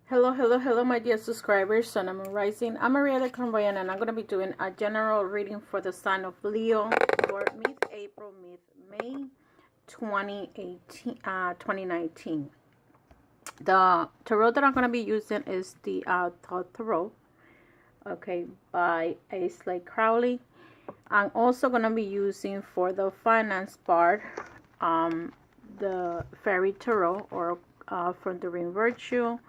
Hello, my dear subscribers. Sun, I'm rising. I'm Maria the Clairvoyant, and I'm going to be doing a general reading for the sign of Leo for mid-April, mid-May 2019. The tarot that I'm going to be using is the Thought Tarot, okay, by Asley Crowley. I'm also going to be using for the finance part the Fairy Tarot, or from the Ring Virtue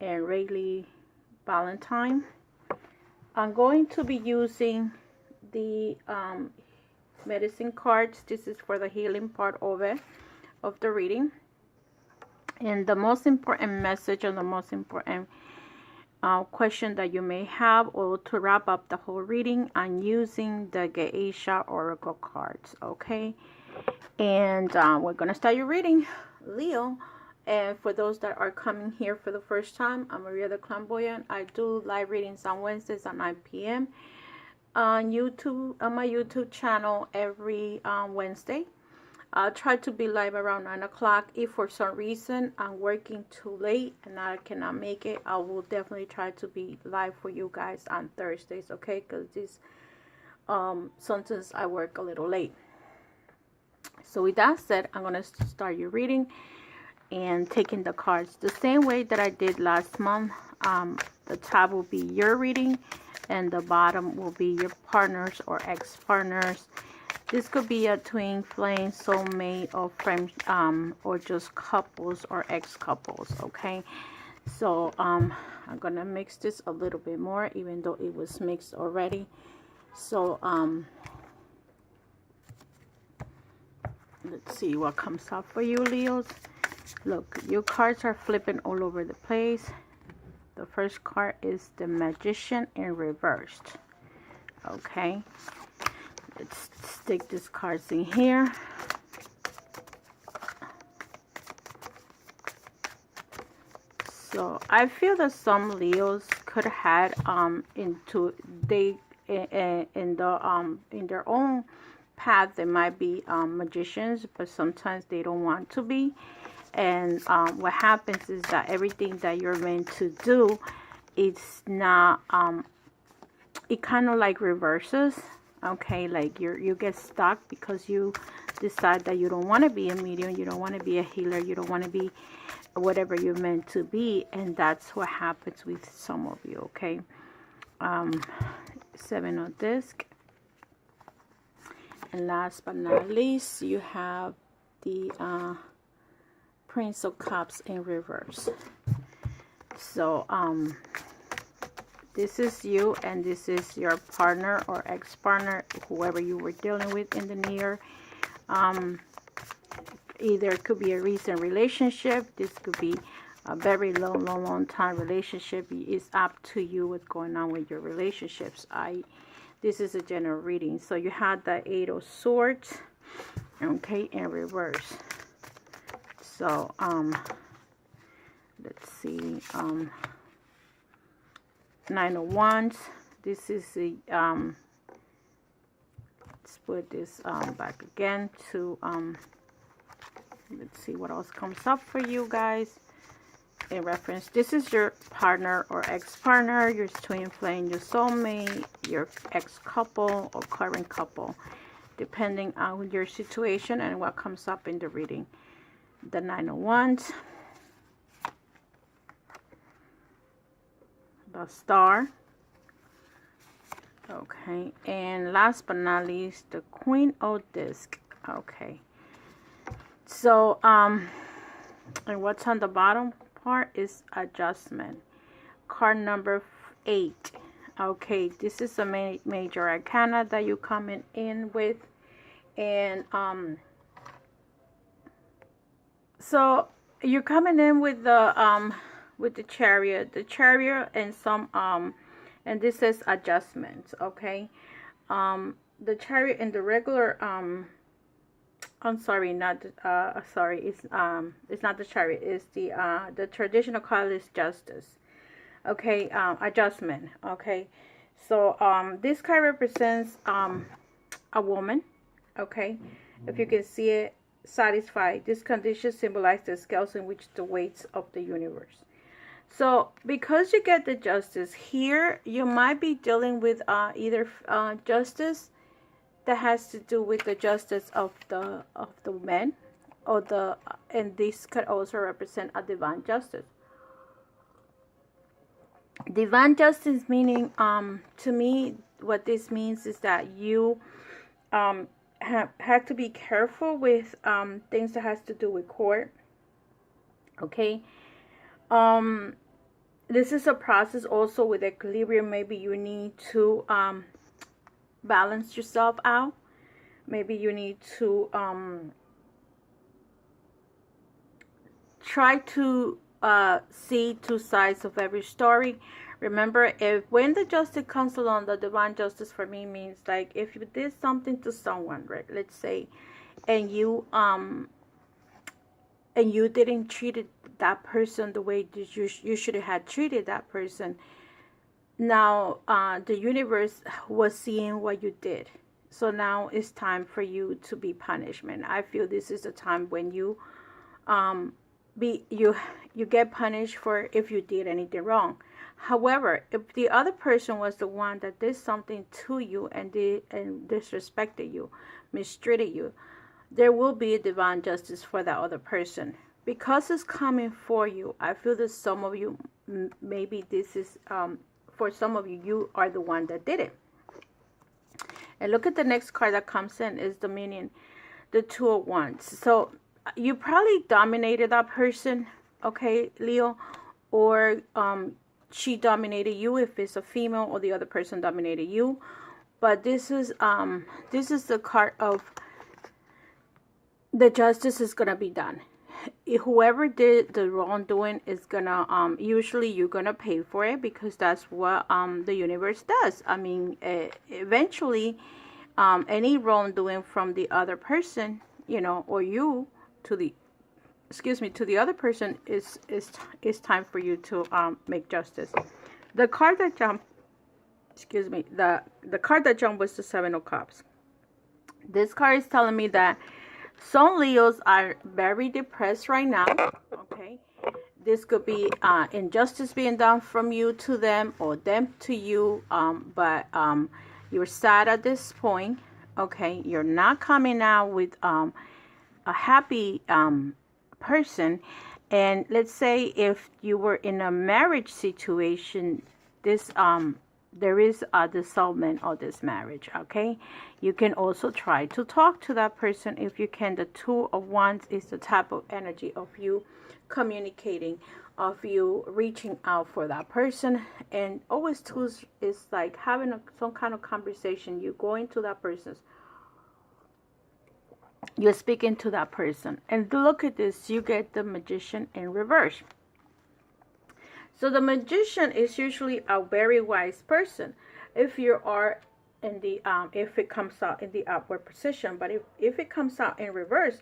and Rayleigh Valentine. I'm going to be using the medicine cards. This is for the healing part of it, of the reading. And the most important message, and the most important question that you may have, or to wrap up the whole reading, I'm using the Geisha Oracle cards, okay? And we're going to start your reading, Leo. And for those that are coming here for the first time, I'm Maria the Clairvoyant. I do live readings on Wednesdays at 9 p.m. on YouTube, on my YouTube channel every Wednesday. I'll try to be live around 9 o'clock. If for some reason I'm working too late and I cannot make it, I will definitely try to be live for you guys on Thursdays, okay? Because this sometimes I work a little late. So with that said, I'm going to start your reading and taking the cards the same way that I did last month. The top will be your reading, and the bottom will be your partners or ex-partners. This could be a twin flame, soulmate, or friend, or just couples or ex-couples, okay? So I'm gonna mix this a little bit more, even though it was mixed already. So let's see what comes up for you, Leos. Look, your cards are flipping all over the place. The first card is the Magician in reversed. Okay. Let's stick these cards in here. So I feel that some Leos could have in their own path, they might be magicians, but sometimes they don't want to be. And what happens is that everything that you're meant to do, it's not, it kind of like reverses, okay? Like you get stuck because you decide that you don't want to be a medium, you don't want to be a healer, you don't want to be whatever you're meant to be. And that's what happens with some of you, okay? Seven of disc. And last but not least, you have the Prince of Cups in reverse. So this is you, and this is your partner or ex-partner, whoever you were dealing with in the near. Either it could be a recent relationship, this could be a very long time relationship. It's up to you what's going on with your relationships. This is a general reading. So you had the Eight of Swords, okay, in reverse. So let's see, Nine of Wands. This is the let's put this back again to let's see what else comes up for you guys in reference. This is your partner or ex-partner, your twin flame, your soulmate, your ex-couple or current couple, depending on your situation and what comes up in the reading. The Nine of Wands, the Star, okay, and last but not least, the Queen of Disc, okay. So and what's on the bottom part is adjustment. Card number 8, okay. This is a major arcana that you coming in with, and so you're coming in with the Chariot, and some and this says adjustments, okay. The Chariot in the regular I'm sorry, not sorry, it's not the Chariot, it's the traditional card is Justice, okay. Adjustment, okay. So this card represents a woman, okay. If you can see it, satisfied. This condition symbolizes the scales in which the weights of the universe. So because you get the justice here, you might be dealing with either justice that has to do with the justice of the man, or the and this could also represent a divine justice. Divine justice meaning, to me, what this means is that you have to be careful with things that has to do with court. Okay. This is a process also with equilibrium. Maybe you need to balance yourself out. Maybe you need to try to see two sides of every story. Remember, when the justice comes along, the divine justice for me means like if you did something to someone, right? Let's say, and you didn't treat that person the way that you should have treated that person. Now the universe was seeing what you did, so now it's time for you to be punishment. I feel this is a time when you you get punished for if you did anything wrong. However, if the other person was the one that did something to you and disrespected you, mistreated you, there will be a divine justice for that other person. Because it's coming for you, I feel that some of you, maybe this is, for some of you, you are the one that did it. And look at the next card that comes in is the meaning, the Two of Wands. So you probably dominated that person, okay, Leo, or she dominated you if it's a female, or the other person dominated you. But this is the card of the justice is gonna be done. Whoever did the wrongdoing is gonna usually you're gonna pay for it, because that's what the universe does. I mean, eventually any wrongdoing from the other person, you know, or you to the other person is time for you to make justice. The card that jumped, the card that jumped was the Seven of Cups. This card is telling me that some Leos are very depressed right now. Okay, this could be injustice being done from you to them, or them to you, but you're sad at this point. Okay, you're not coming out with a happy person. And let's say if you were in a marriage situation, this there is a dissolvement of this marriage. Okay, you can also try to talk to that person if you can. The Two of Wands is the type of energy of you communicating, of you reaching out for that person. And always two is like having some kind of conversation. You go into that person's, you're speaking to that person. And look at this, you get the Magician in reverse. So the Magician is usually a very wise person if you are in the if it comes out in the upward position. But if it comes out in reverse,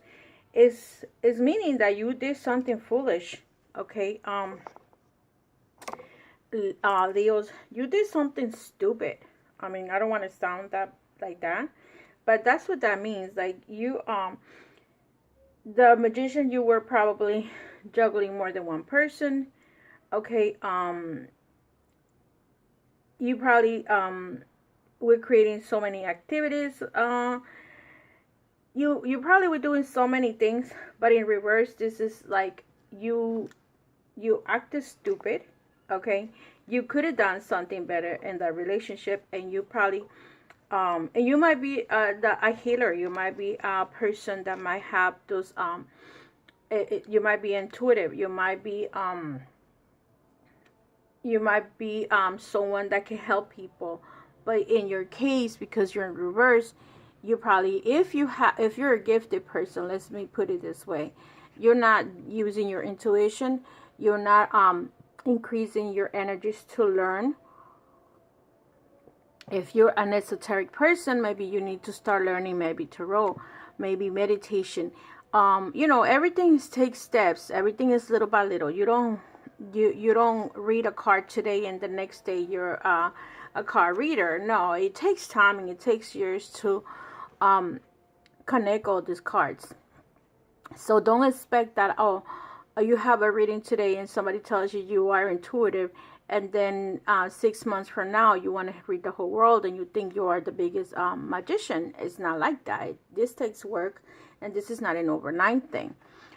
is meaning that you did something foolish. Okay, Leos, you did something stupid. I mean, I don't want to sound that like that, but that's what that means. Like you, the Magician, you were probably juggling more than one person. Okay, you probably were creating so many activities. You probably were doing so many things, but in reverse, this is like you acted stupid. Okay, you could have done something better in the relationship, and you probably and you might be a healer. You might be a person that might have those you might be intuitive. You might be someone that can help people. But in your case, because you're in reverse, you probably, if you're a gifted person, let me put it this way, you're not using your intuition. You're not increasing your energies to learn. If you're an esoteric person, maybe you need to start learning maybe tarot, maybe meditation. You know, everything takes steps. Everything is little by little. You don't read a card today and the next day you're a card reader. No, it takes time and it takes years to connect all these cards. So don't expect that, oh, you have a reading today and somebody tells you you are intuitive, and then 6 months from now you want to read the whole world and you think you are the biggest magician. It's not like that. This takes work, and this is not an overnight thing.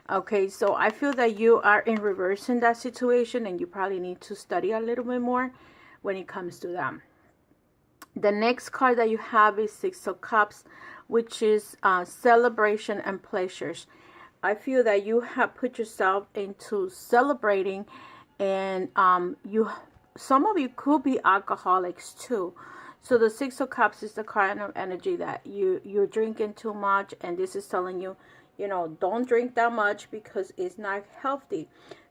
Okay, so I feel that you are in reverse in that situation, and you probably need to study a little bit more when it comes to them. The next card that you have is Six of Cups, which is celebration and pleasures. I feel that you have put yourself into celebrating, and some of you could be alcoholics too. So the Six of Cups is the kind of energy that you're drinking too much, and this is telling you, don't drink that much because it's not healthy.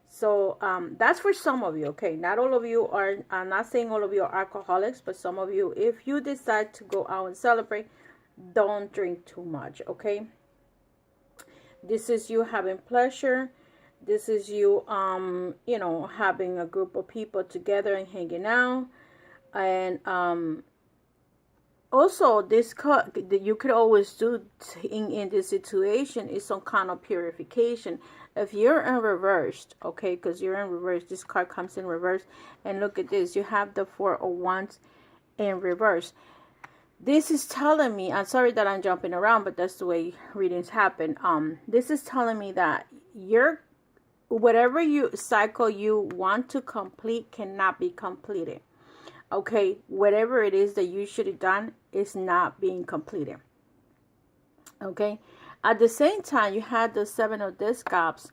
So that's for some of you, okay? Not all of you are, I'm not saying all of you are alcoholics, but some of you, if you decide to go out and celebrate, don't drink too much, okay? This is you having pleasure. This is you, having a group of people together and hanging out. And also, this card that you could always do in this situation is some kind of purification. If you're in reverse, okay, because you're in reverse, this card comes in reverse. And look at this, you have the Four of Wands in reverse. This is telling me, I'm sorry that I'm jumping around, but that's the way readings happen. This is telling me that whatever cycle you want to complete cannot be completed. Okay, whatever it is that you should have done is not being completed. Okay, at the same time, you had the Seven of Discs,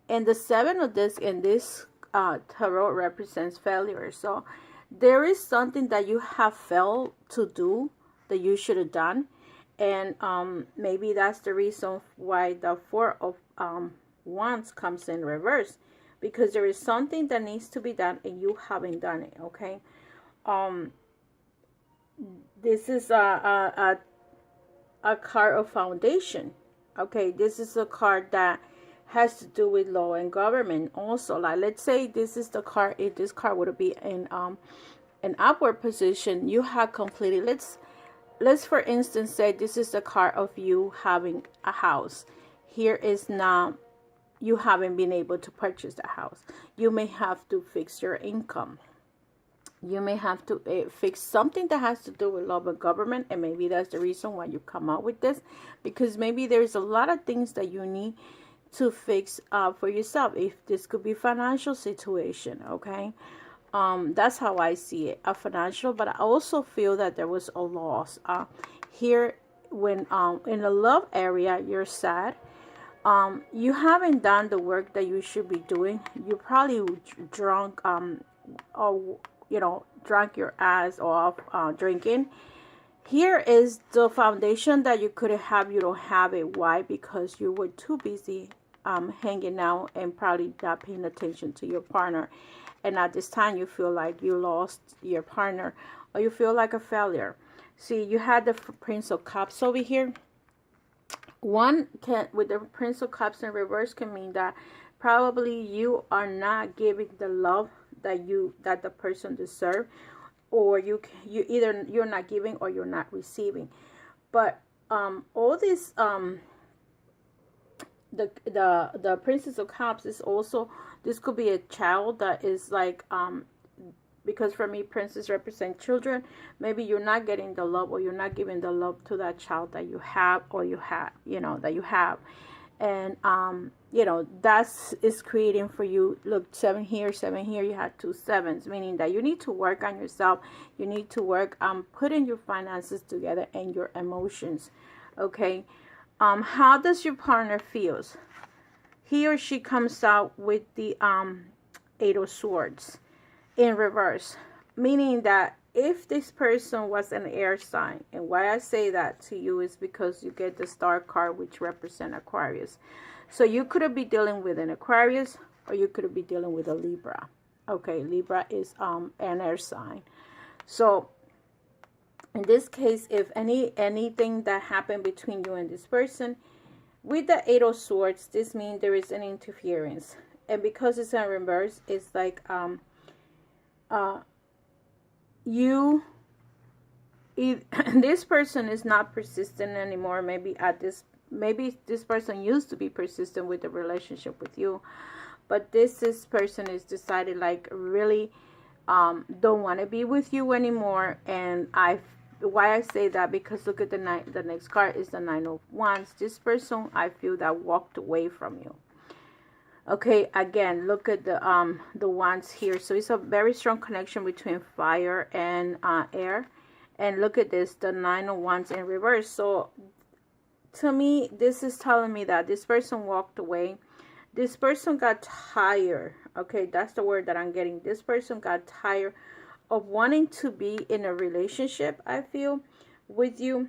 and the Seven of Discs in this tarot represents failure. So there is something that you have failed to do that you should have done, and maybe that's the reason why the Four of Wands comes in reverse, because there is something that needs to be done and you haven't done it. Okay, this is a card of foundation. Okay, this is a card that has to do with law and government also. Like, let's say this is the card, if this card would be in an upward position, you have completed, let's for instance say this is the card of you having a house. Here is now you haven't been able to purchase the house. You may have to fix your income. You may have to fix something that has to do with law and government, and maybe that's the reason why you come out with this, because maybe there's a lot of things that you need to fix for yourself. If this could be financial situation, okay? That's how I see it, a financial, but I also feel that there was a loss here when in the love area. You're sad. You haven't done the work that you should be doing. You probably drunk or drunk your ass off drinking. Here is the foundation that you could have. You don't have it. Why? Because you were too busy hanging out and probably not paying attention to your partner. And at this time, you feel like you lost your partner, or you feel like a failure. See, you had the Prince of Cups over here. One can, with the Prince of Cups in reverse, can mean that probably you are not giving the love that the person deserves, or you're not giving or you're not receiving. But all this the Princess of Cups is also, this could be a child that is like because for me, princess represent children. Maybe you're not getting the love, or you're not giving the love to that child that you have, or you have, that you have. And that's is creating for you, look, 7 here, you had 2 7s, meaning that you need to work on yourself. You need to work on putting your finances together and your emotions. Okay, how does your partner feels? He or she comes out with the 8 of Swords in reverse, meaning that if this person was an air sign, and why I say that to you is because you get the Star card, which represent Aquarius. So you could be dealing with an Aquarius, or you could be dealing with a Libra. Okay, Libra is an air sign. So in this case, if anything that happened between you and this person, with the 8 of Swords, this means there is an interference. And because it's in reverse, it's like this person is not persistent anymore. Maybe this person used to be persistent with the relationship with you, but this person is decided, like, really don't want to be with you anymore. And why I say that, because look at the next card is the Nine of Wands. This person, I feel, that walked away from you. Okay, again, look at the wands here. So it's a very strong connection between fire and air. And look at this, the Nine of Wands in reverse. So to me, this is telling me that this person walked away. This person got tired. Okay, that's the word that I'm getting. This person got tired of wanting to be in a relationship, I feel, with you.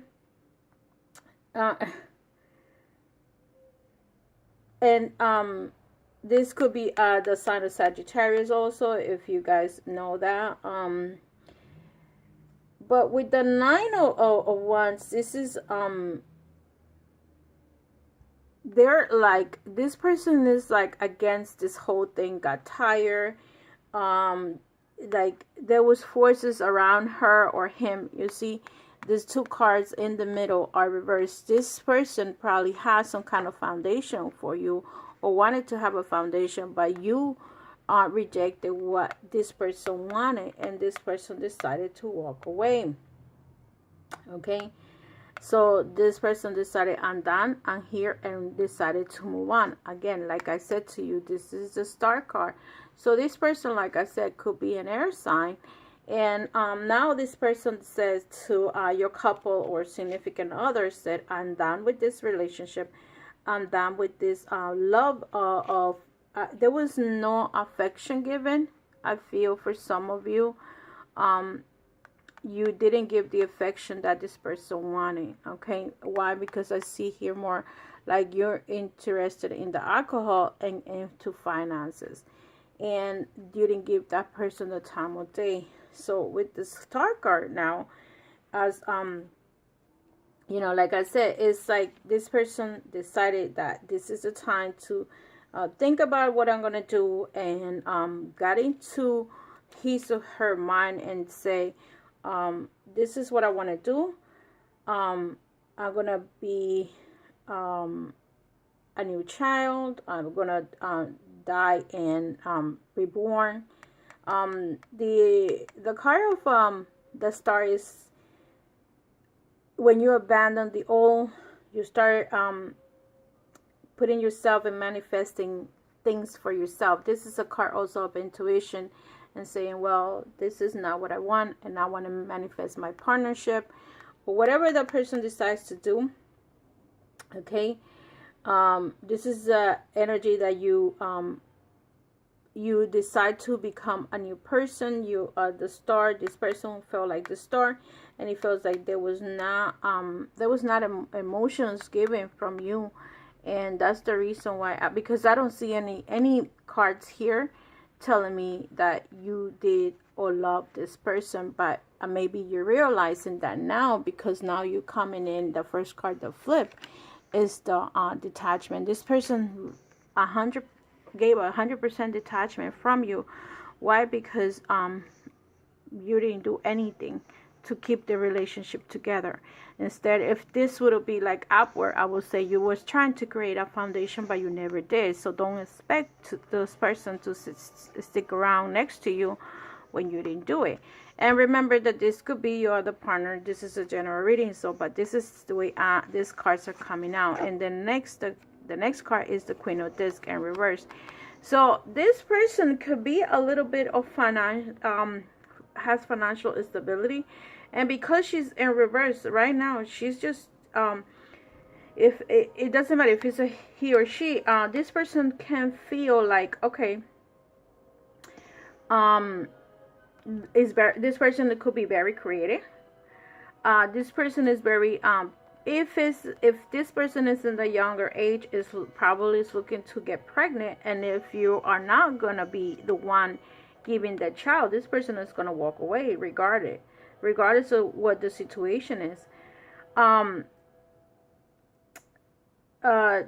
This could be the sign of Sagittarius also, if you guys know that. But with the Nine of Wands, this is they're like, this person is like against this whole thing, got tired. Like there was forces around her or him. You see, these two cards in the middle are reversed. This person probably has some kind of foundation for you, or wanted to have a foundation, but you rejected what this person wanted, and this person decided to walk away. Okay, so this person decided, I'm done, I'm here, and decided to move on. Again, like I said to you, this is the Star card. So this person, like I said, could be an air sign. And now this person says to your couple or significant other, said, I'm done with this relationship. I'm done with this love of there was no affection given, I feel, for some of you. You didn't give the affection that this person wanted. Okay, why? Because I see here more like you're interested in the alcohol and into finances, and you didn't give that person the time of day. So with the Star card now, as you know, like I said, it's like this person decided that this is the time to think about what I'm going to do, and got into his or her mind and say, this is what I want to do. I'm going to be a new child. I'm going to die and reborn. The card of the Star is, when you abandon the old, you start putting yourself and manifesting things for yourself. This is a card also of intuition and saying, well, this is not what I want, and I want to manifest my partnership, or whatever the person decides to do. Okay, this is the energy that you you decide to become a new person. You are the Star. This person felt like the Star, and it feels like there was not emotions given from you, and that's the reason why. Because I don't see any cards here telling me that you did or love this person, but maybe you're realizing that now, because now you're coming in. The first card, the flip, is the detachment. This person gave 100% detachment from you. Why? Because you didn't do anything to keep the relationship together. Instead, if this would be like upward, I would say you was trying to create a foundation, but you never did. So don't expect this person to stick around next to you when you didn't do it. And remember that this could be your other partner. This is a general reading, so but this is the way these cards are coming out. And then the next card is the Queen of Discs in reverse. So this person could be a little bit of has financial instability, and because she's in reverse right now, she's just if it doesn't matter if it's a he or she, this person can feel like, okay, this person could be very creative. This person is very if this person is in the younger age, is probably looking to get pregnant, and if you are not gonna be the one giving the child, this person is gonna walk away regardless of what the situation is.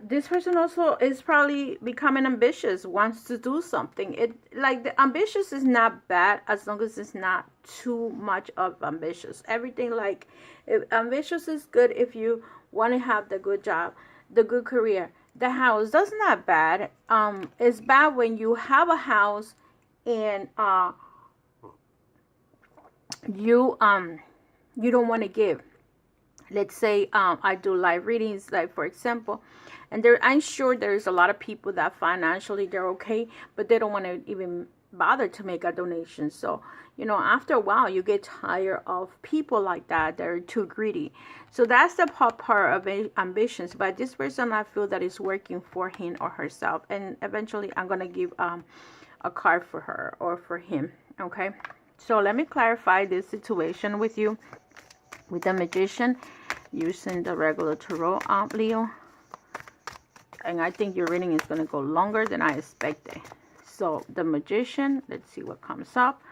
This person also is probably becoming ambitious, wants to do something. The ambitious is not bad as long as it's not too much of ambitious. Everything ambitious is good if you want to have the good job, the good career, the house, that's not bad. It's bad when you have a house and you don't want to give. Let's say I do live readings, like for example, and I'm sure there's a lot of people that financially they're okay, but they don't want to even bother to make a donation. So after a while you get tired of people like that are too greedy. So that's the part of ambitions. But this person, I feel that is working for him or herself, and eventually I'm gonna give a card for her or for him. Okay, so let me clarify this situation with you with the Magician using the regular tarot, Leo. And I think your reading is going to go longer than I expected. So the Magician, let's see what comes up.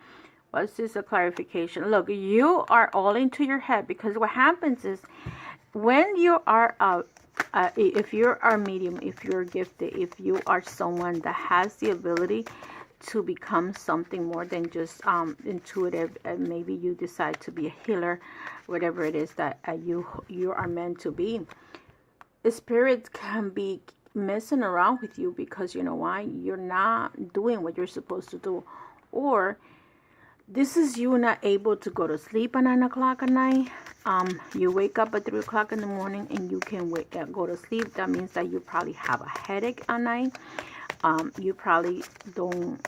What's this a clarification? Look, you are all into your head, because what happens is when you are if you're a medium, if you're gifted, if you are someone that has the ability to become something more than just intuitive, and maybe you decide to be a healer, whatever it is that you are meant to be, spirits can be messing around with you, because you know why? You're not doing what you're supposed to do, or this is you not able to go to sleep at 9 o'clock at night. You wake up at 3 o'clock in the morning and you can go to sleep. That means that you probably have a headache at night. You probably don't,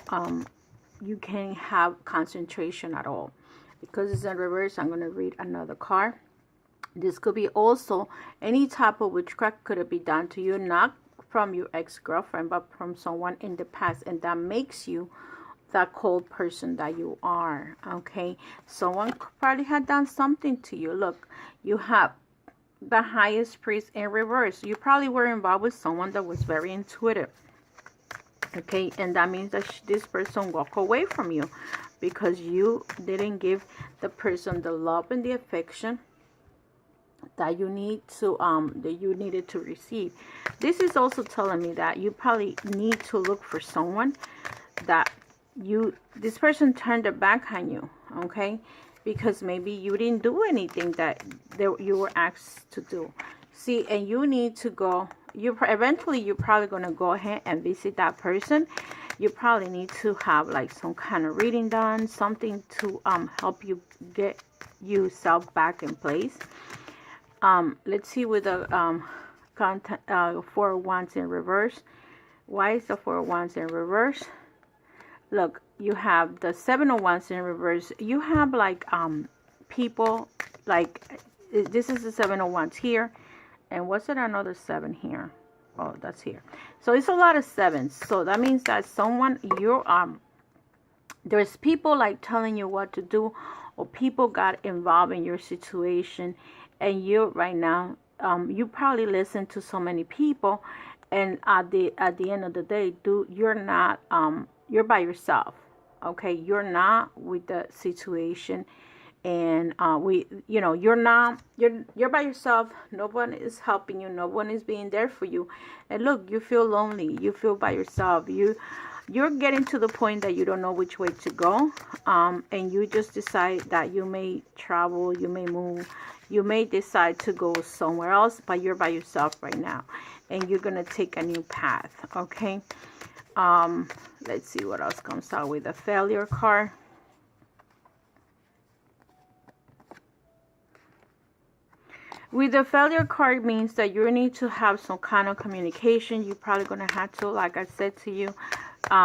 you can't have concentration at all. Because it's in reverse, I'm going to read another card. This could be also any type of witchcraft could have been done to you, not from your ex-girlfriend, but from someone in the past, and that makes you that cold person that you are. Okay, someone probably had done something to you. Look, you have the highest priest in reverse. You probably were involved with someone that was very intuitive. Okay, and that means that this person walked away from you because you didn't give the person the love and the affection that you need to that you needed to receive. This is also telling me that you probably need to look for someone that this person turned their back on you. Okay, because maybe you didn't do anything that you were asked to do. See, and you need to go, eventually you're probably going to go ahead and visit that person. You probably need to have like some kind of reading done, something to help you get yourself back in place. Let's see with the Four of Wands in reverse. Why is the Four of Wands in reverse? Look, you have the Seven of Wands in reverse. You have like people, like this is the Seven of Wands here. And what's it, another 7 here? Oh, that's here. So it's a lot of 7s. So that means that someone, there's people like telling you what to do, or people got involved in your situation, and you right now, you probably listen to so many people, and at the end of the day, you're not, you're by yourself. Okay, you're not with the situation. And you're by yourself. No one is helping you. No one is being there for you. And look, you feel lonely. You feel by yourself. You're getting to the point that you don't know which way to go. And you just decide that you may travel, you may move, you may decide to go somewhere else, but you're by yourself right now. And you're going to take a new path. Okay. Let's see what else comes out with the Failure card. With the Failure card means that you need to have some kind of communication. You're probably going to have to, like I said to you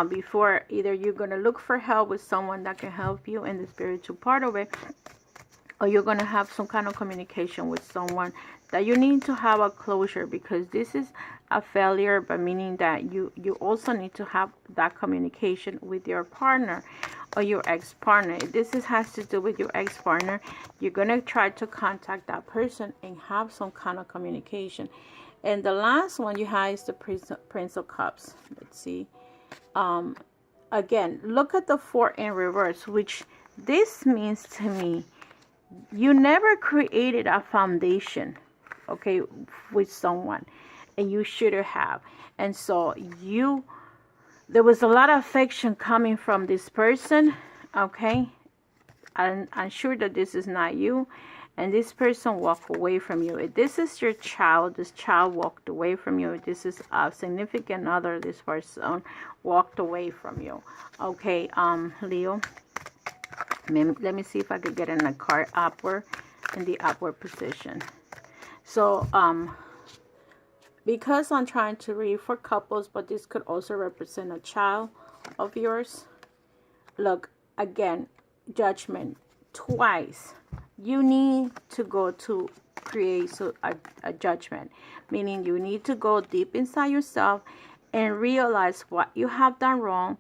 before, either you're going to look for help with someone that can help you in the spiritual part of it, or you're going to have some kind of communication with someone that you need to have a closure, because this is a failure, but meaning that you also need to have that communication with your partner or your ex-partner. If this has to do with your ex-partner, you're going to try to contact that person and have some kind of communication. And the last one you have is the Prince of Cups. Let's see. Again, look at the 4 in reverse, which this means to me, you never created a foundation, okay, with someone, and you should have. And so there was a lot of affection coming from this person, okay? I'm sure that this is not you. and this person walked away from you. If this is your child, this child walked away from you. If this is a significant other, this person walked away from you. Okay, Leo, let me see if I could get in the card upward, in the upward position. So because I'm trying to read for couples, but this could also represent a child of yours. Look, again, judgment twice. You need to go to create a judgment, meaning you need to go deep inside yourself and realize what you have done wrong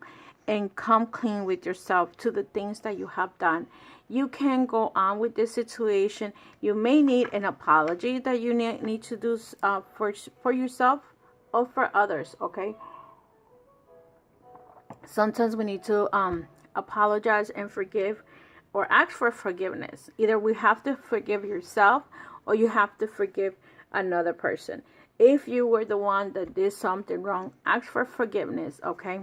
and come clean with yourself to the things that you have done. You can go on with this situation. You may need an apology that you need to do for yourself or for others, okay? Sometimes we need to apologize and forgive, or ask for forgiveness. Either we have to forgive yourself or you have to forgive another person. If you were the one that did something wrong, ask for forgiveness, okay?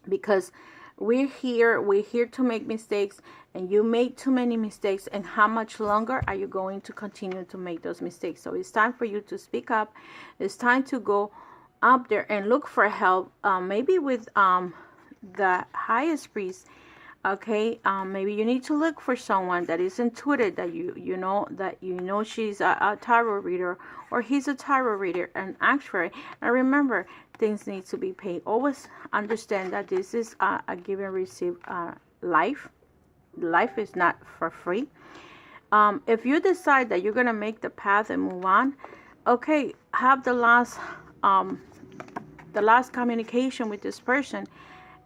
Because we're here to make mistakes, and you made too many mistakes, and how much longer are you going to continue to make those mistakes? So it's time for you to speak up. It's time to go up there and look for help, maybe with the highest priest. Okay, maybe you need to look for someone that is intuitive, that you know she's a tarot reader, or he's a tarot reader, and ask for it. And remember, things need to be paid. Always understand that this is a give and receive life. Life is not for free. If you decide that you're gonna make the path and move on, okay, have the last communication with this person,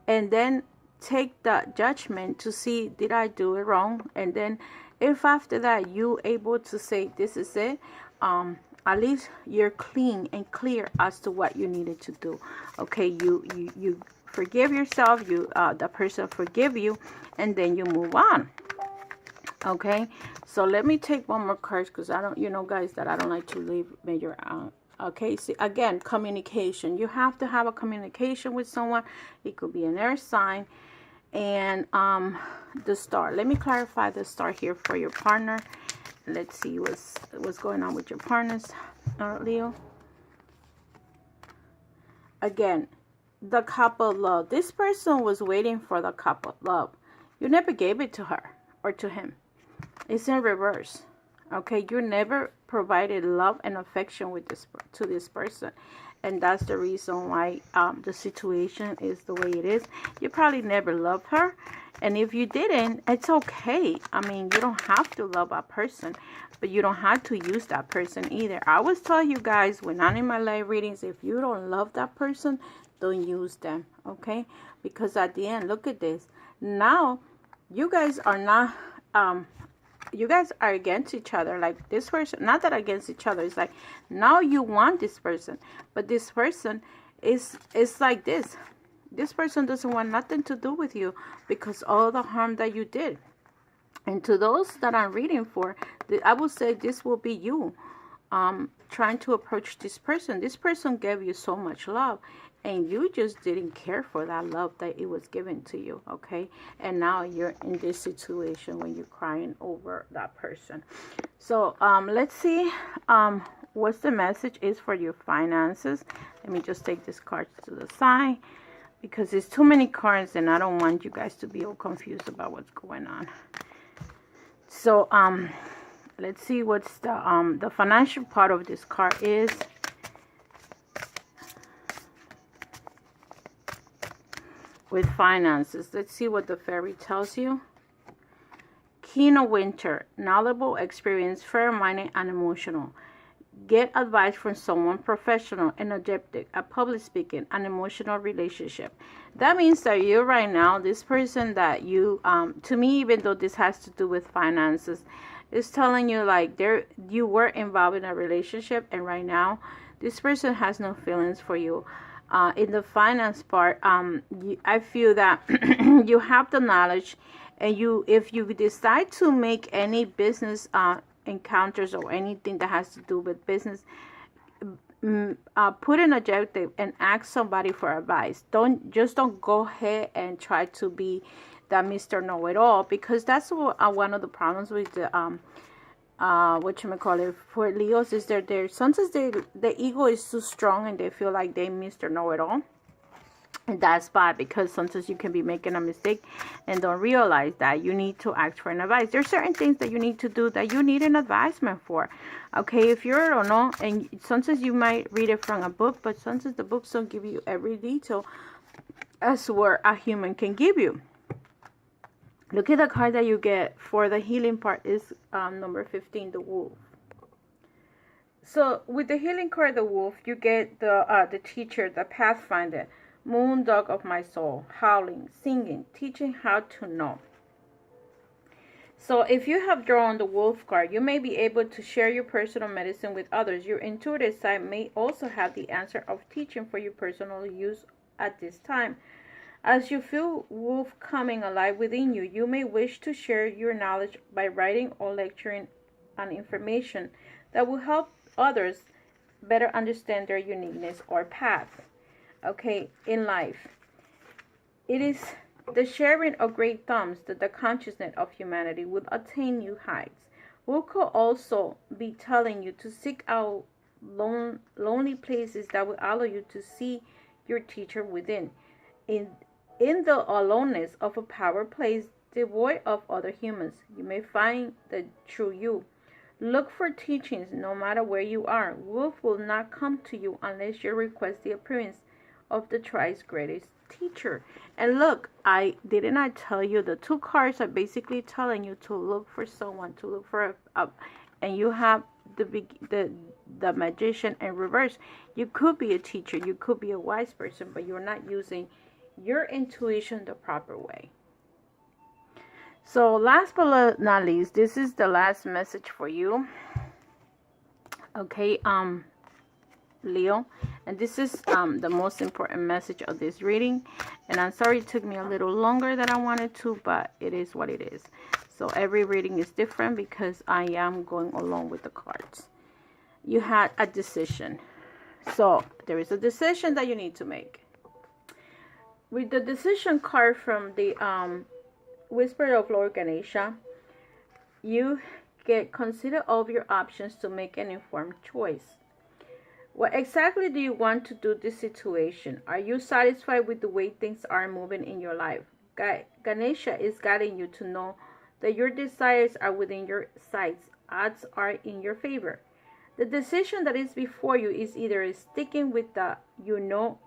and then take the judgment to see, did I do it wrong? And then if after that you able to say this is it, at least you're clean and clear as to what you needed to do. Okay, you forgive yourself, the person forgive you, and then you move on. Okay, so let me take one more card, because I don't, guys, that I don't like to leave major okay, see, again, communication. You have to have a communication with someone. It could be an air sign. And the star. Let me clarify the star here for your partner. Let's see what's going on with your partners, Leo. Again, the couple love. This person was waiting for the couple love. You never gave it to her or to him. It's in reverse. Okay, you never provided love and affection to this person. And that's the reason why the situation is the way it is. You probably never loved her. And if you didn't, it's okay. I mean, you don't have to love a person, but you don't have to use that person either. I always tell you guys, when I'm in my live readings, if you don't love that person, don't use them, okay? Because at the end, look at this. Now, you guys are not... you guys are against each other, like this person, not that against each other, it's like now you want this person, but this person is like this person doesn't want nothing to do with you because all the harm that you did. And to those that I'm reading for, I will say this will be you trying to approach this person. This person gave you so much love, and you just didn't care for that love that it was given to you, okay? And now you're in this situation when you're crying over that person. So let's see what the message is for your finances. Let me just take this card to the side, because there's too many cards and I don't want you guys to be all confused about what's going on. So let's see what's the financial part of this card is. With finances, let's see what the fairy tells you. King of Winter, knowledgeable, experienced, fair-minded, and emotional. Get advice from someone professional, energetic, at public speaking, an emotional relationship. That means that you right now, this person that you, to me, even though this has to do with finances, is telling you like you were involved in a relationship, and right now, this person has no feelings for you. In the finance part, I feel that you have the knowledge, and if you decide to make any business encounters or anything that has to do with business, put an objective and ask somebody for advice. Don't go ahead and try to be that Mr. Know-it-all, because that's one of the problems with the whatchamacallit, for Leos, is that sometimes the ego is too strong and they feel like they Mr. Know-it-all. And that's bad, because sometimes you can be making a mistake and don't realize that you need to ask for an advice. There's certain things that you need to do that you need an advisement for. Okay, if you don't know, and sometimes you might read it from a book, but sometimes the books don't give you every detail as what a human can give you. Look at the card that you get for the healing part is number 15, the wolf. So with the healing card, the wolf, you get the teacher, the pathfinder, moon dog of my soul, howling, singing, teaching how to know. So if you have drawn the wolf card, you may be able to share your personal medicine with others. Your intuitive side may also have the answer of teaching for your personal use at this time. As you feel wolf coming alive within you, you may wish to share your knowledge by writing or lecturing on information that will help others better understand their uniqueness or path. Okay, in life, it is the sharing of great thumbs that the consciousness of humanity will attain new heights. We could also be telling you to seek out lonely places that will allow you to see your teacher within. In the aloneness of a power place devoid of other humans, you may find the true you. Look for teachings no matter where you are. Wolf will not come to you unless you request the appearance of the tribe's greatest teacher. And look, did not tell you the two cards are basically telling you to look for someone, to look for and you have the magician in reverse. You could be a teacher, you could be a wise person, but you're not using your intuition the proper way. So last but not least, this is the last message for you. Okay, Leo, and this is the most important message of this reading, and I'm sorry it took me a little longer than I wanted to, but it is what it is. So every reading is different because I am going along with the cards. You had a decision, so there is a decision that you need to make. With the decision card from the Whisper of Lord Ganesha, you consider all of your options to make an informed choice. What exactly do you want to do this situation? Are you satisfied with the way things are moving in your life? Ganesha is guiding you to know that your desires are within your sights. Odds are in your favor. The decision that is before you is either sticking with the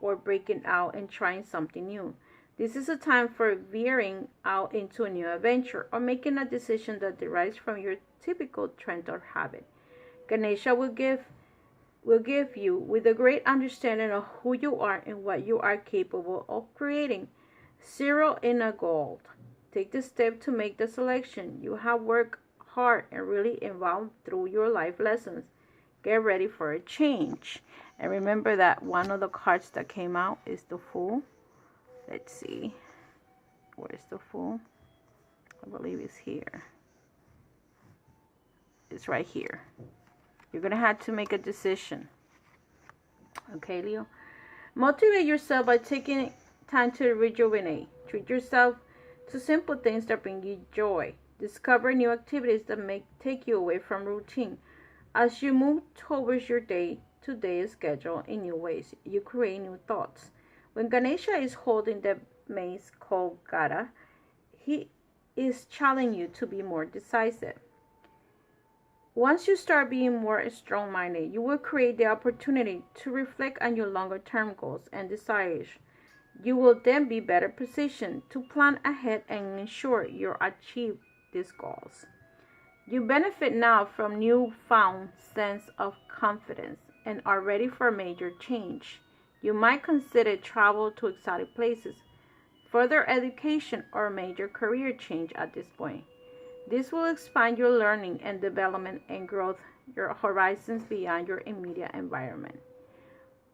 or breaking out and trying something new. This is a time for veering out into a new adventure or making a decision that derives from your typical trend or habit. Ganesha will give you with a great understanding of who you are and what you are capable of creating. Zero in a goal. Take the step to make the selection. You have worked hard and really involved through your life lessons. Get ready for a change. And remember that one of the cards that came out is the Fool. Let's see. Where's the Fool? I believe it's here. It's right here. You're going to have to make a decision. Okay, Leo? Motivate yourself by taking time to rejuvenate. Treat yourself to simple things that bring you joy. Discover new activities that may take you away from routine. As you move towards your day-to-day schedule in new ways, you create new thoughts. When Ganesha is holding the mace called Gada, he is challenging you to be more decisive. Once you start being more strong-minded, you will create the opportunity to reflect on your longer-term goals and desires. You will then be better positioned to plan ahead and ensure you achieve these goals. You benefit now from newfound sense of confidence and are ready for major change. You might consider travel to exotic places, further education, or major career change at this point. This will expand your learning and development and growth your horizons beyond your immediate environment.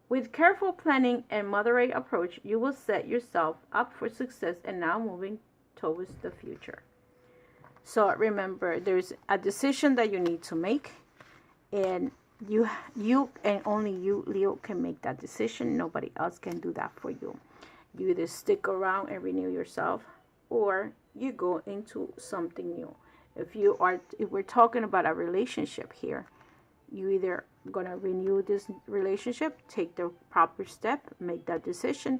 With careful planning and moderate approach, you will set yourself up for success and now moving towards the future. So remember, there's a decision that you need to make, and you and only you, Leo, can make that decision. Nobody else can do that for you. You either stick around and renew yourself, or you go into something new. If we're talking about a relationship here, you either gonna renew this relationship, take the proper step, make that decision,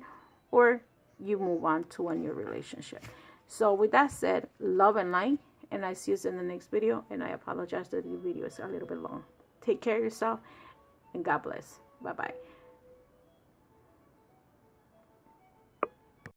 or you move on to a new relationship. So with that said, love and light, and I see you in the next video. And I apologize that the video is a little bit long. Take care of yourself, and God bless. Bye bye.